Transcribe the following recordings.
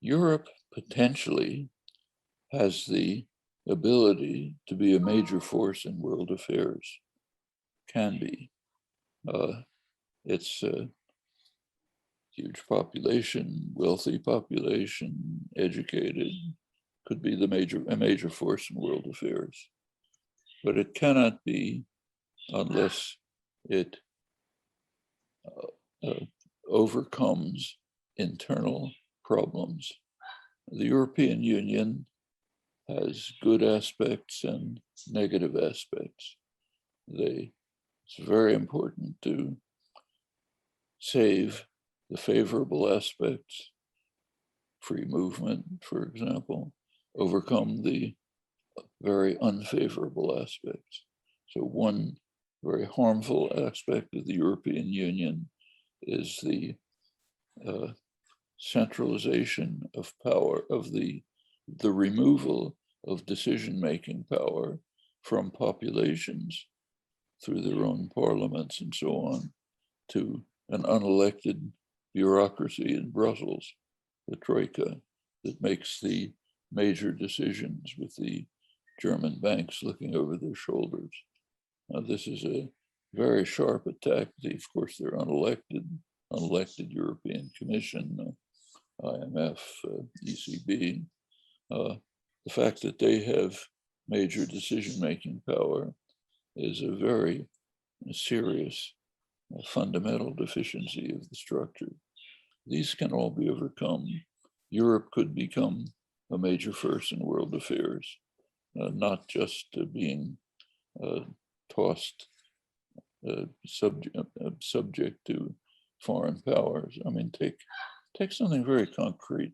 Europe potentially has the ability to be a major force in world affairs, can be. It's a huge population, wealthy population, educated, could be a major force in world affairs. But it cannot be unless it overcomes internal problems. The European Union has good aspects and negative aspects. It's very important to save the favorable aspects, free movement, for example, overcome the very unfavorable aspects. So one very harmful aspect of the European Union is the centralization of power, of the removal of decision-making power from populations through their own parliaments and so on to an unelected bureaucracy in Brussels, the Troika, that makes the major decisions with the German banks looking over their shoulders. Now, this is a very sharp attack. Of course, they're unelected European Commission, IMF, ECB. The fact that they have major decision-making power is a very serious fundamental deficiency of the structure. These can all be overcome. Europe could become a major force in world affairs, not just being tossed subject to foreign powers. I mean, take something very concrete.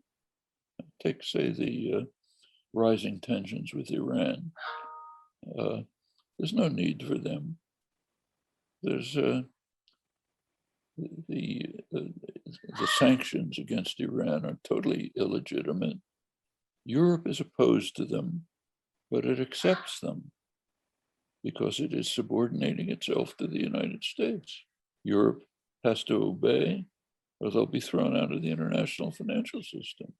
Take, say, the rising tensions with Iran. There's no need for them. There's the sanctions against Iran are totally illegitimate. Europe is opposed to them, but it accepts them because it is subordinating itself to the United States. Europe has to obey or they'll be thrown out of the international financial system.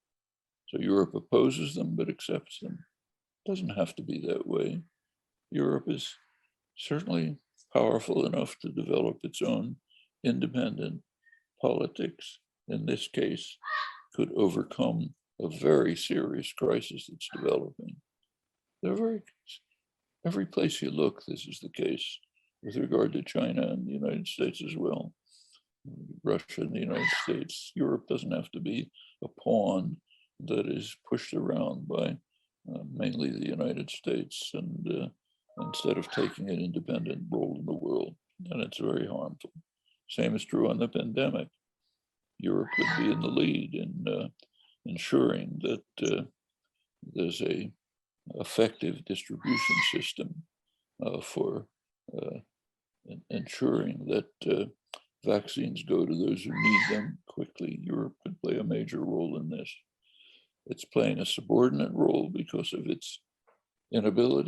So Europe opposes them, but accepts them. It doesn't have to be that way. Europe is certainly powerful enough to develop its own independent politics. In this case, could overcome a very serious crisis that's developing. Every place you look, this is the case with regard to China and the United States as well. Russia and the United States. Europe doesn't have to be a pawn that is pushed around by mainly the United States, and instead of taking an independent role in the world, and it's very harmful. Same is true on the pandemic. Europe could be in the lead in ensuring that there's a effective distribution system for ensuring that vaccines go to those who need them quickly. Europe could play a major role in this. It's playing a subordinate role because of its inability